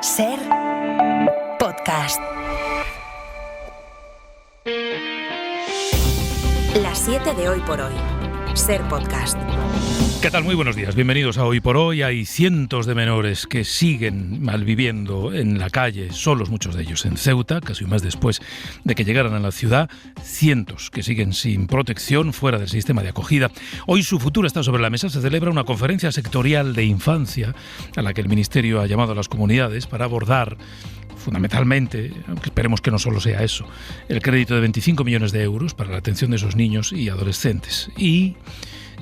Ser podcast. Las 7 de hoy por hoy. Ser podcast. ¿Qué tal? Muy buenos días. Bienvenidos a Hoy por Hoy. Hay cientos de menores que siguen malviviendo en la calle, solos muchos de ellos en Ceuta, casi un mes después de que llegaran a la ciudad. Cientos que siguen sin protección, fuera del sistema de acogida. Hoy su futuro está sobre la mesa. Se celebra una conferencia sectorial de infancia a la que el Ministerio ha llamado a las comunidades para abordar fundamentalmente, aunque esperemos que no solo sea eso, el crédito de 25 millones de euros para la atención de esos niños y adolescentes. Y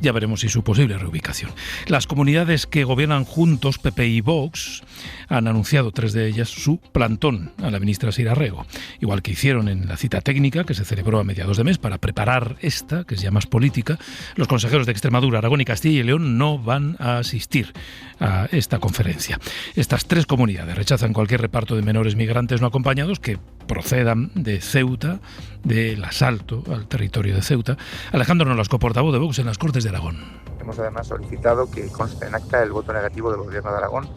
ya veremos si su posible reubicación. Las comunidades que gobiernan juntos, PP y Vox, han anunciado 3 de ellas su plantón a la ministra Sira Rego, igual que hicieron en la cita técnica que se celebró a mediados de mes para preparar esta, que es ya más política. Los consejeros de Extremadura, Aragón y Castilla y León no van a asistir a esta conferencia. Estas 3 comunidades rechazan cualquier reparto de menores migrantes no acompañados que procedan de Ceuta, del asalto al territorio de Ceuta. Alejandro Nolasco, portavoz de Vox en las Cortes de Aragón. Hemos además solicitado que conste en acta el voto negativo del Gobierno de Aragón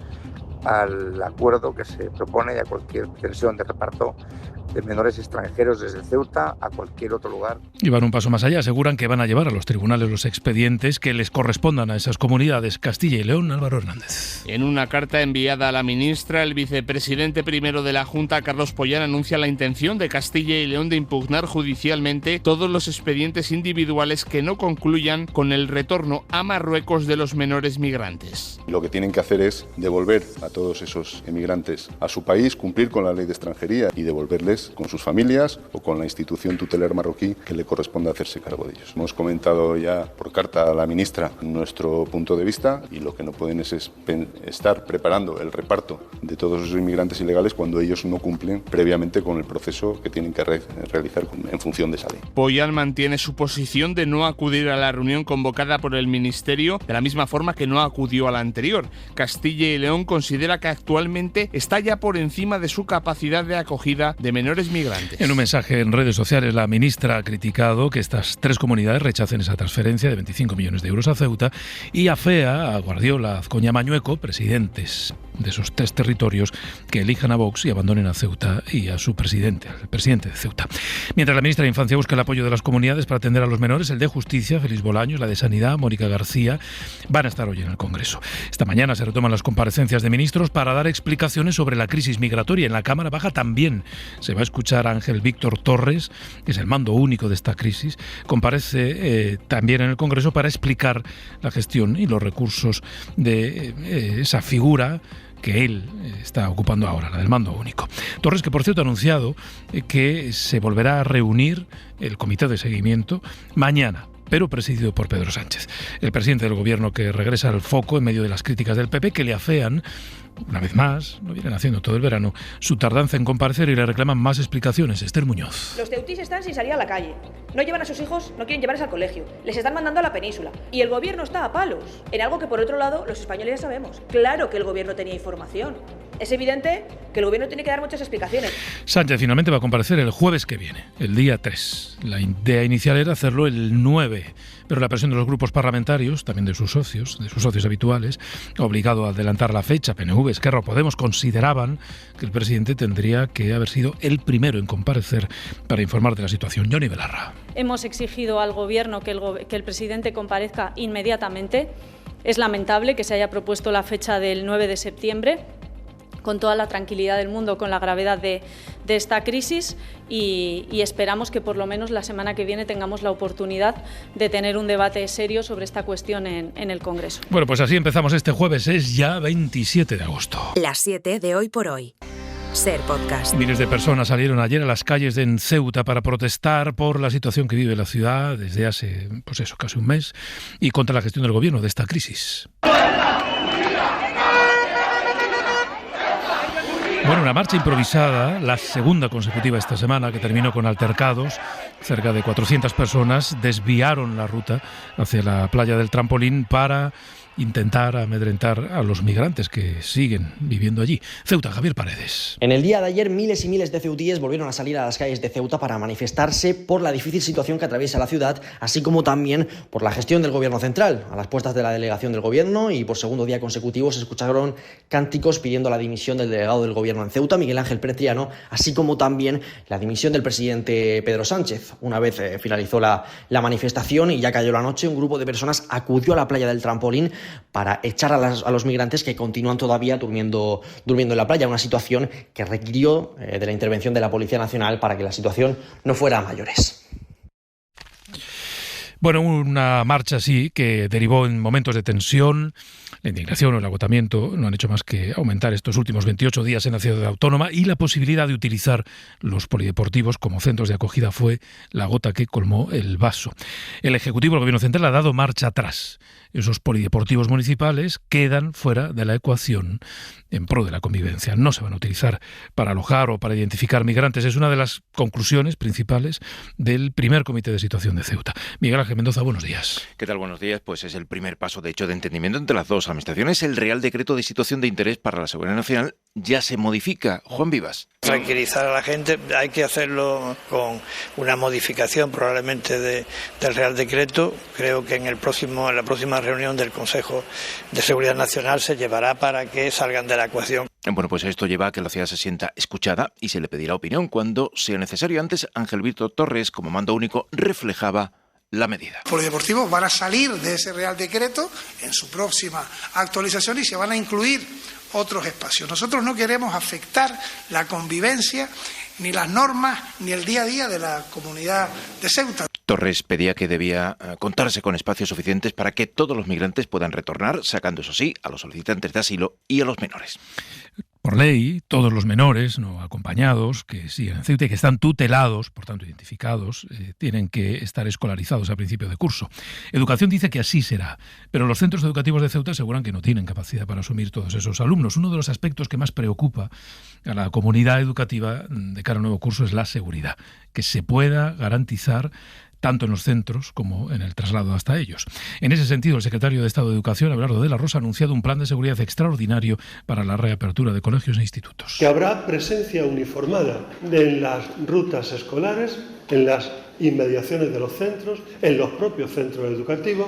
al acuerdo que se propone y a cualquier pretensión de reparto de menores extranjeros desde Ceuta a cualquier otro lugar. Y van un paso más allá, aseguran que van a llevar a los tribunales los expedientes que les correspondan a esas comunidades. Castilla y León, Álvaro Hernández. En una carta enviada a la ministra, el vicepresidente primero de la Junta, Carlos Pollán, anuncia la intención de Castilla y León de impugnar judicialmente todos los expedientes individuales que no concluyan con el retorno a Marruecos de los menores migrantes. Lo que tienen que hacer es devolver a todos esos emigrantes a su país, cumplir con la ley de extranjería y devolverles con sus familias o con la institución tutelar marroquí que le corresponda hacerse cargo de ellos. Hemos comentado ya por carta a la ministra nuestro punto de vista y lo que no pueden es estar preparando el reparto de todos esos inmigrantes ilegales cuando ellos no cumplen previamente con el proceso que tienen que realizar en función de esa ley. Pollán mantiene su posición de no acudir a la reunión convocada por el Ministerio de la misma forma que no acudió a la anterior. Castilla y León considera que actualmente está ya por encima de su capacidad de acogida de menores migrantes. En un mensaje en redes sociales, la ministra ha criticado que estas 3 comunidades rechacen esa transferencia de 25 millones de euros a Ceuta y afea a Guardiola, a Azcón y a Mañueco, presidentes de esos 3 territorios, que elijan a Vox y abandonen a Ceuta y a su presidente, al presidente de Ceuta. Mientras la ministra de Infancia busca el apoyo de las comunidades para atender a los menores, el de Justicia, Félix Bolaños, la de Sanidad, Mónica García, van a estar hoy en el Congreso. Esta mañana se retoman las comparecencias de ministros para dar explicaciones sobre la crisis migratoria. En la Cámara Baja también se va a escuchar a Ángel Víctor Torres, que es el mando único de esta crisis. Comparece también en el Congreso para explicar la gestión y los recursos de esa figura que él está ocupando ahora, la del mando único. Torres, que por cierto ha anunciado que se volverá a reunir el comité de seguimiento mañana, pero presidido por Pedro Sánchez, el presidente del gobierno, que regresa al foco en medio de las críticas del PP, que le afean, una vez más, lo vienen haciendo todo el verano, su tardanza en comparecer y le reclaman más explicaciones. Esther Muñoz. Los ceutís están sin salir a la calle. No llevan a sus hijos, no quieren llevarles al colegio. Les están mandando a la península. Y el gobierno está a palos. En algo que, por otro lado, los españoles ya sabemos. Claro que el gobierno tenía información. Es evidente que el gobierno tiene que dar muchas explicaciones. Sánchez finalmente va a comparecer el jueves que viene, el día 3. La idea inicial era hacerlo el 9, pero la presión de los grupos parlamentarios, también de sus socios habituales, ha obligado a adelantar la fecha. PNV, Esquerra o Podemos consideraban que el presidente tendría que haber sido el primero en comparecer para informar de la situación. Yone Belarra. Hemos exigido al Gobierno que el presidente comparezca inmediatamente. Es lamentable que se haya propuesto la fecha del 9 de septiembre, con toda la tranquilidad del mundo, con la gravedad de esta crisis y esperamos que por lo menos la semana que viene tengamos la oportunidad de tener un debate serio sobre esta cuestión en el Congreso. Bueno, pues así empezamos este jueves, es ya 27 de agosto. Las 7 de hoy por hoy. Ser podcast. Miles de personas salieron ayer a las calles de Ceuta para protestar por la situación que vive la ciudad desde hace, casi un mes y contra la gestión del gobierno de esta crisis. Bueno, una marcha improvisada, la segunda consecutiva esta semana, que terminó con altercados. Cerca de 400 personas desviaron la ruta hacia la playa del Trampolín para intentar amedrentar a los migrantes que siguen viviendo allí. Ceuta, Javier Paredes. En el día de ayer, miles y miles de ceutíes volvieron a salir a las calles de Ceuta para manifestarse por la difícil situación que atraviesa la ciudad, así como también por la gestión del gobierno central. A las puertas de la delegación del gobierno y por segundo día consecutivo se escucharon cánticos pidiendo la dimisión del delegado del gobierno en Ceuta, Miguel Ángel Preciano, así como también la dimisión del presidente Pedro Sánchez. Una vez finalizó la manifestación y ya cayó la noche, un grupo de personas acudió a la playa del Trampolín para echar a los migrantes que continúan todavía durmiendo en la playa, una situación que requirió de la intervención de la Policía Nacional para que la situación no fuera a mayores. Bueno, una marcha así que derivó en momentos de tensión. La indignación o el agotamiento no han hecho más que aumentar estos últimos 28 días en la ciudad autónoma, y la posibilidad de utilizar los polideportivos como centros de acogida fue la gota que colmó el vaso. El Ejecutivo del Gobierno Central ha dado marcha atrás. Esos polideportivos municipales quedan fuera de la ecuación en pro de la convivencia. No se van a utilizar para alojar o para identificar migrantes. Es una de las conclusiones principales del primer comité de situación de Ceuta. Miguel Ángel Mendoza, buenos días. ¿Qué tal? Buenos días. Pues es el primer paso, de hecho, de entendimiento entre las dos administraciones. El Real Decreto de Situación de Interés para la Seguridad Nacional ya se modifica. Juan Vivas. Tranquilizar a la gente, hay que hacerlo con una modificación probablemente del Real Decreto. Creo que en la próxima reunión del Consejo de Seguridad Nacional se llevará para que salgan de la ecuación. Bueno, pues esto lleva a que la ciudad se sienta escuchada y se le pedirá opinión cuando sea necesario. Antes, Ángel Víctor Torres, como mando único, reflejaba la medida. Los polideportivos van a salir de ese Real Decreto en su próxima actualización y se van a incluir otros espacios. Nosotros no queremos afectar la convivencia, ni las normas, ni el día a día de la comunidad de Ceuta. Torres pedía que debía contarse con espacios suficientes para que todos los migrantes puedan retornar, sacando, eso sí, a los solicitantes de asilo y a los menores. Por ley, todos los menores no acompañados que siguen en Ceuta y que están tutelados, por tanto identificados, tienen que estar escolarizados a principio de curso. Educación dice que así será, pero los centros educativos de Ceuta aseguran que no tienen capacidad para asumir todos esos alumnos. Uno de los aspectos que más preocupa a la comunidad educativa de cara al nuevo curso es la seguridad, que se pueda garantizar tanto en los centros como en el traslado hasta ellos. En ese sentido, el secretario de Estado de Educación, Abelardo de la Rosa, ha anunciado un plan de seguridad extraordinario para la reapertura de colegios e institutos. Que habrá presencia uniformada en las rutas escolares, en las inmediaciones de los centros, en los propios centros educativos,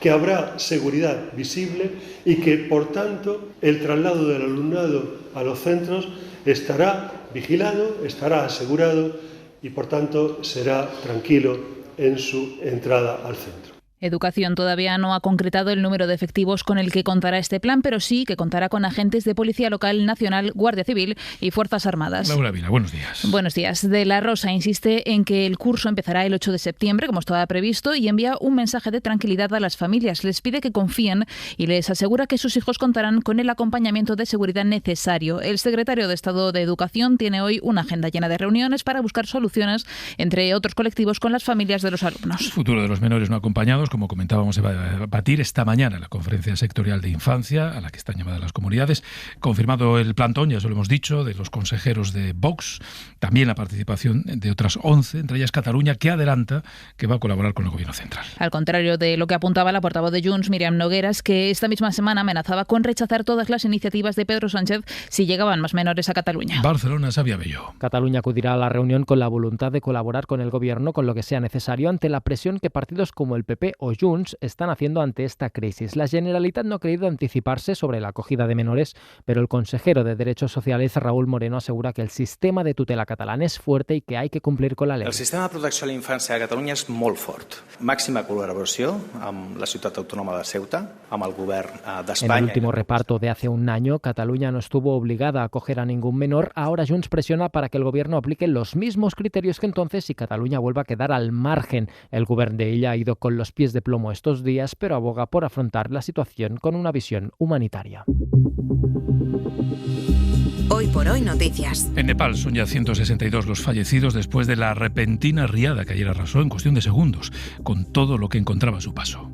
que habrá seguridad visible y que, por tanto, el traslado del alumnado a los centros estará vigilado, estará asegurado y, por tanto, será tranquilo en su entrada al centro. Educación todavía no ha concretado el número de efectivos con el que contará este plan, pero sí que contará con agentes de Policía Local, Nacional, Guardia Civil y Fuerzas Armadas. Laura Vila, buenos días. Buenos días. De la Rosa insiste en que el curso empezará el 8 de septiembre, como estaba previsto, y envía un mensaje de tranquilidad a las familias. Les pide que confíen y les asegura que sus hijos contarán con el acompañamiento de seguridad necesario. El secretario de Estado de Educación tiene hoy una agenda llena de reuniones para buscar soluciones, entre otros colectivos, con las familias de los alumnos. El futuro de los menores no acompañados, como comentábamos, se va a debatir esta mañana en la Conferencia Sectorial de Infancia, a la que están llamadas las comunidades. Confirmado el plantón, ya se lo hemos dicho, de los consejeros de Vox, también la participación de otras 11, entre ellas Cataluña, que adelanta que va a colaborar con el Gobierno Central. Al contrario de lo que apuntaba la portavoz de Junts, Míriam Nogueras, que esta misma semana amenazaba con rechazar todas las iniciativas de Pedro Sánchez si llegaban más menores a Cataluña. Barcelona, Sabia Bello. Cataluña acudirá a la reunión con la voluntad de colaborar con el Gobierno con lo que sea necesario ante la presión que partidos como el PP o Junts están haciendo ante esta crisis. La Generalitat no ha querido anticiparse sobre la acogida de menores, pero el consejero de Derechos Sociales, Raúl Moreno, asegura que el sistema de tutela catalán es fuerte y que hay que cumplir con la ley. El sistema de protecció a la infància a Catalunya és molt fort. Màxima col·laboració amb la ciutat autònoma de Ceuta, amb el govern d'Espanya. En el último reparto de hace un año, Cataluña no estuvo obligada a acoger a ningún menor. Ahora Junts presiona para que el gobierno aplique los mismos criterios que entonces y Cataluña vuelva a quedar al margen. El gobierno de ella ha ido con los pies de plomo estos días, pero aboga por afrontar la situación con una visión humanitaria. Hoy por hoy noticias. En Nepal son ya 162 los fallecidos después de la repentina riada que ayer arrasó en cuestión de segundos, con todo lo que encontraba a su paso.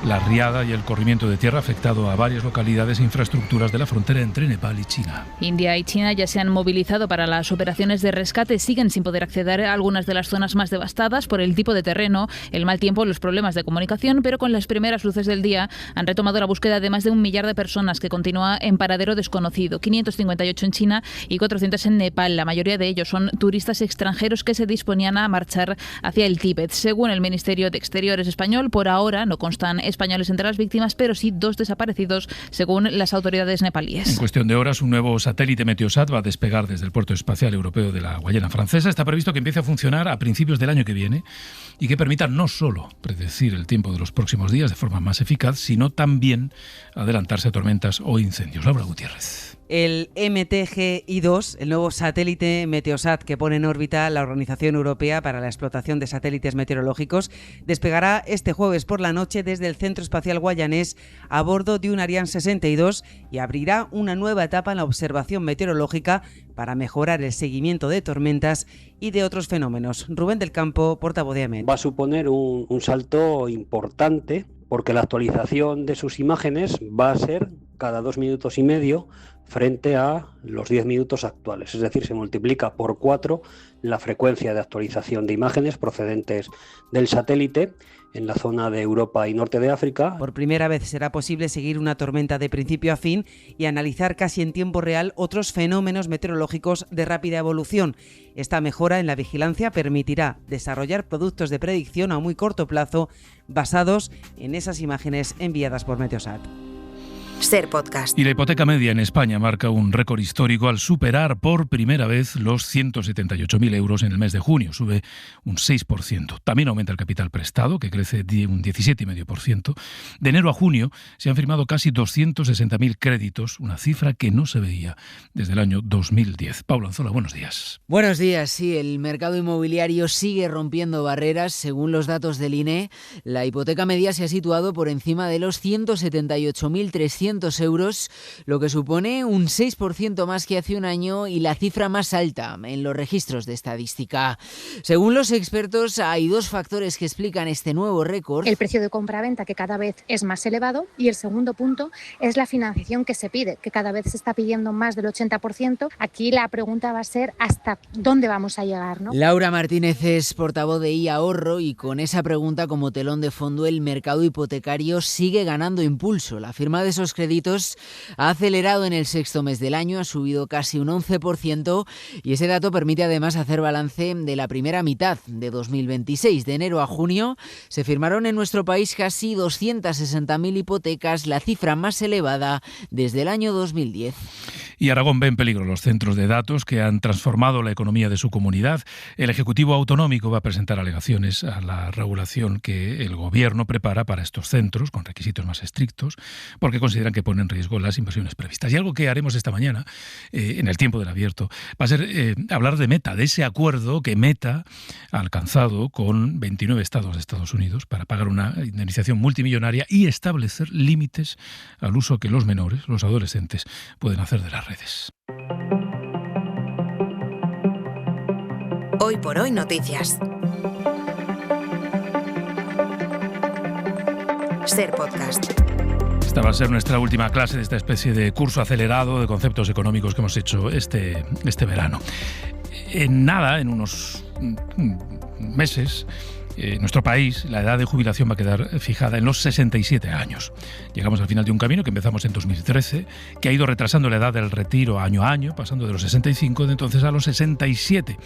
la riada y el corrimiento de tierra ha afectado a varias localidades e infraestructuras de la frontera entre Nepal y China. India y China ya se han movilizado para las operaciones de rescate. Siguen sin poder acceder a algunas de las zonas más devastadas por el tipo de terreno, el mal tiempo, los problemas de comunicación, pero con las primeras luces del día han retomado la búsqueda de más de 1 millar de personas que continúa en paradero desconocido. 558 en China y 400 en Nepal. La mayoría de ellos son turistas extranjeros que se disponían a marchar hacia el Tíbet. Según el Ministerio de Exteriores español, por ahora no constan españoles entre las víctimas, pero sí 2 desaparecidos, según las autoridades nepalíes. En cuestión de horas, un nuevo satélite Meteosat va a despegar desde el puerto espacial europeo de la Guayana Francesa. Está previsto que empiece a funcionar a principios del año que viene y que permita no solo predecir el tiempo de los próximos días de forma más eficaz, sino también adelantarse a tormentas o incendios. Laura Gutiérrez. El MTGI-2, el nuevo satélite Meteosat que pone en órbita la Organización Europea para la Explotación de Satélites Meteorológicos, despegará este jueves por la noche desde el Centro Espacial Guayanés a bordo de un Ariane 62 y abrirá una nueva etapa en la observación meteorológica para mejorar el seguimiento de tormentas y de otros fenómenos. Rubén del Campo, portavoz de AMET. Va a suponer un salto importante porque la actualización de sus imágenes va a ser cada 2 minutos y medio frente a los 10 minutos actuales. Es decir, se multiplica por 4 la frecuencia de actualización de imágenes procedentes del satélite en la zona de Europa y norte de África. Por primera vez será posible seguir una tormenta de principio a fin y analizar casi en tiempo real otros fenómenos meteorológicos de rápida evolución. Esta mejora en la vigilancia permitirá desarrollar productos de predicción a muy corto plazo basados en esas imágenes enviadas por Meteosat. Ser Podcast. Y la hipoteca media en España marca un récord histórico al superar por primera vez los 178.000 euros en el mes de junio. Sube un 6%. También aumenta el capital prestado, que crece un 17,5%. De enero a junio se han firmado casi 260.000 créditos, una cifra que no se veía desde el año 2010. Pablo Anzola, buenos días. Buenos días. Sí, el mercado inmobiliario sigue rompiendo barreras. Según los datos del INE, la hipoteca media se ha situado por encima de los 178.300 euros, lo que supone un 6% más que hace un año y la cifra más alta en los registros de estadística. Según los expertos, hay 2 factores que explican este nuevo récord. El precio de compra-venta, que cada vez es más elevado, y el segundo punto es la financiación que se pide, que cada vez se está pidiendo más del 80%. Aquí la pregunta va a ser ¿hasta dónde vamos a llegar, ¿no? Laura Martínez es portavoz de iAhorro y con esa pregunta como telón de fondo el mercado hipotecario sigue ganando impulso. La firma de esos créditos ha acelerado en el 6º mes del año, ha subido casi un 11% y ese dato permite además hacer balance de la primera mitad de 2026. De enero a junio se firmaron en nuestro país casi 260.000 hipotecas, la cifra más elevada desde el año 2010. Y Aragón ve en peligro los centros de datos que han transformado la economía de su comunidad. El Ejecutivo Autonómico va a presentar alegaciones a la regulación que el Gobierno prepara para estos centros, con requisitos más estrictos, porque consideran que pone en riesgo las inversiones previstas. Y algo que haremos esta mañana, en el tiempo del abierto, va a ser hablar de Meta, de ese acuerdo que Meta ha alcanzado con 29 estados de Estados Unidos para pagar una indemnización multimillonaria y establecer límites al uso que los menores, los adolescentes, pueden hacer de las redes. Hoy por hoy noticias. Ser Podcast. Esta va a ser nuestra última clase de esta especie de curso acelerado de conceptos económicos que hemos hecho este verano. En unos meses, en nuestro país, la edad de jubilación va a quedar fijada en los 67 años. Llegamos al final de un camino que empezamos en 2013, que ha ido retrasando la edad del retiro año a año, pasando de los 65 de entonces a los 67.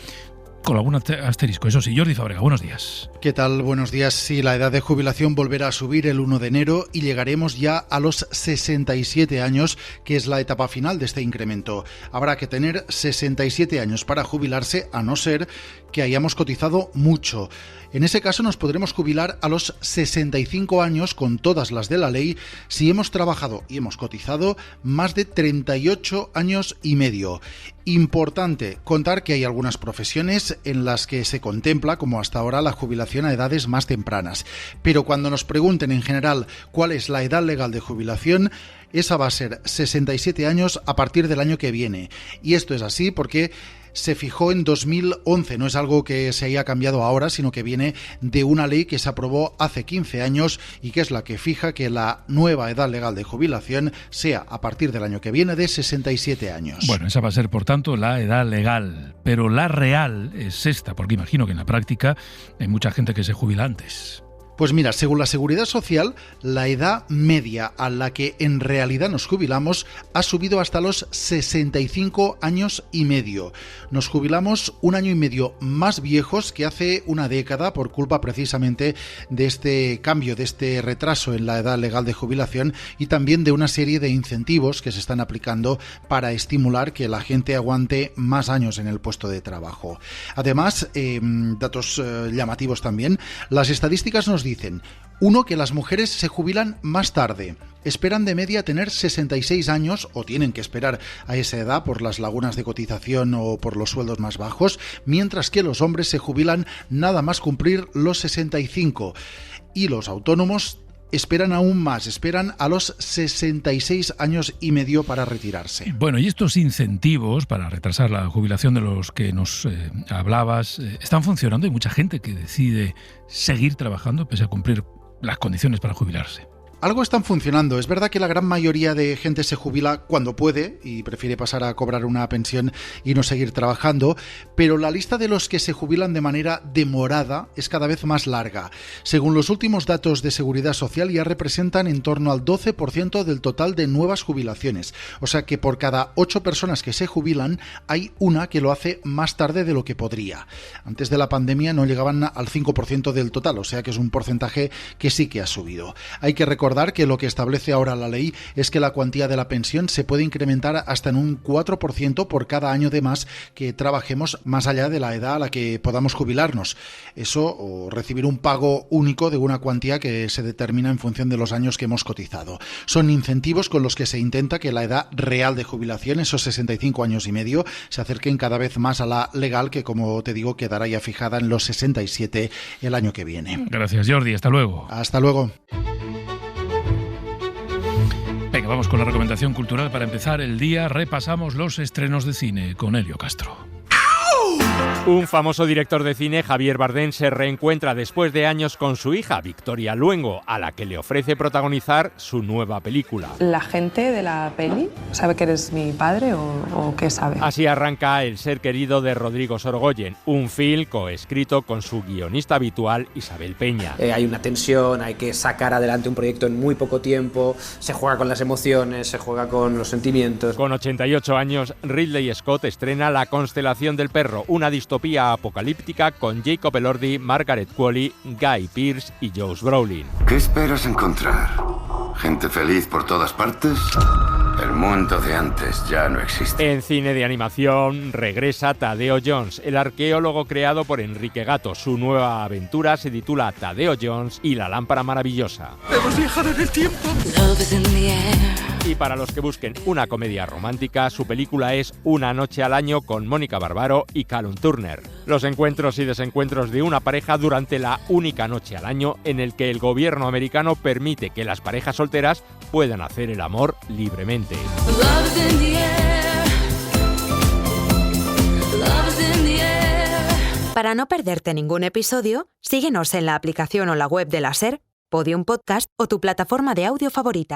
Con algún asterisco, eso sí. Jordi Fábrega, buenos días. ¿Qué tal? Buenos días. Sí, la edad de jubilación volverá a subir el 1 de enero y llegaremos ya a los 67 años, que es la etapa final de este incremento. Habrá que tener 67 años para jubilarse, a no ser que hayamos cotizado mucho. En ese caso nos podremos jubilar a los 65 años con todas las de la ley si hemos trabajado y hemos cotizado más de 38 años y medio. Importante contar que hay algunas profesiones en las que se contempla, como hasta ahora, la jubilación a edades más tempranas. Pero cuando nos pregunten en general cuál es la edad legal de jubilación, esa va a ser 67 años a partir del año que viene. Y esto es así porque se fijó en 2011. No es algo que se haya cambiado ahora, sino que viene de una ley que se aprobó hace 15 años y que es la que fija que la nueva edad legal de jubilación sea a partir del año que viene de 67 años. Bueno, esa va a ser, por tanto, la edad legal, pero la real es esta, porque imagino que en la práctica hay mucha gente que se jubila antes. Pues mira, según la Seguridad Social, la edad media a la que en realidad nos jubilamos ha subido hasta los 65 años y medio. Nos jubilamos un año y medio más viejos que hace una década por culpa precisamente de este cambio, de este retraso en la edad legal de jubilación y también de una serie de incentivos que se están aplicando para estimular que la gente aguante más años en el puesto de trabajo. Además, datos llamativos también, las estadísticas nos dicen, 1, que las mujeres se jubilan más tarde. Esperan de media tener 66 años o tienen que esperar a esa edad por las lagunas de cotización o por los sueldos más bajos, mientras que los hombres se jubilan nada más cumplir los 65. Y los autónomos esperan aún más, esperan a los 66 años y medio para retirarse. Bueno, y estos incentivos para retrasar la jubilación de los que nos hablabas, ¿están funcionando? Hay mucha gente que decide seguir trabajando pese a cumplir las condiciones para jubilarse. Algo están funcionando. Es verdad que la gran mayoría de gente se jubila cuando puede y prefiere pasar a cobrar una pensión y no seguir trabajando, pero la lista de los que se jubilan de manera demorada es cada vez más larga. Según los últimos datos de Seguridad Social, ya representan en torno al 12% del total de nuevas jubilaciones. O sea que por cada 8 personas que se jubilan, hay una que lo hace más tarde de lo que podría. Antes de la pandemia no llegaban al 5% del total, o sea que es un porcentaje que sí que ha subido. Hay que recordar que lo que establece ahora la ley es que la cuantía de la pensión se puede incrementar hasta en un 4% por cada año de más que trabajemos más allá de la edad a la que podamos jubilarnos. Eso o recibir un pago único de una cuantía que se determina en función de los años que hemos cotizado. Son incentivos con los que se intenta que la edad real de jubilación, esos 65 años y medio, se acerquen cada vez más a la legal que, como te digo, quedará ya fijada en los 67 el año que viene. Gracias, Jordi. Hasta luego. Hasta luego. Venga, vamos con la recomendación cultural. Para empezar el día, repasamos los estrenos de cine con Elio Castro. Un famoso director de cine, Javier Bardem, se reencuentra después de años con su hija, Victoria Luengo, a la que le ofrece protagonizar su nueva película. ¿La gente de la peli sabe que eres mi padre o qué sabe? Así arranca El ser querido de Rodrigo Sorogoyen, un film coescrito con su guionista habitual, Isabel Peña. Hay una tensión, hay que sacar adelante un proyecto en muy poco tiempo, se juega con las emociones, se juega con los sentimientos. Con 88 años, Ridley Scott estrena La constelación del perro, una distopía apocalíptica con Jacob Elordi, Margaret Qualley, Guy Pearce y Josh Brolin. ¿Qué esperas encontrar? ¿Gente feliz por todas partes? El mundo de antes ya no existe. En cine de animación regresa Tadeo Jones, el arqueólogo creado por Enrique Gatto. Su nueva aventura se titula Tadeo Jones y la lámpara maravillosa. ¡Hemos viajado en el tiempo! Y para los que busquen una comedia romántica, su película es Una noche al año con Mónica Barbaro y Callum Turner. Los encuentros y desencuentros de una pareja durante la única noche al año en el que el gobierno americano permite que las parejas solteras puedan hacer el amor libremente. Para no perderte ningún episodio, síguenos en la aplicación o la web de la SER, Podium Podcast o tu plataforma de audio favorita.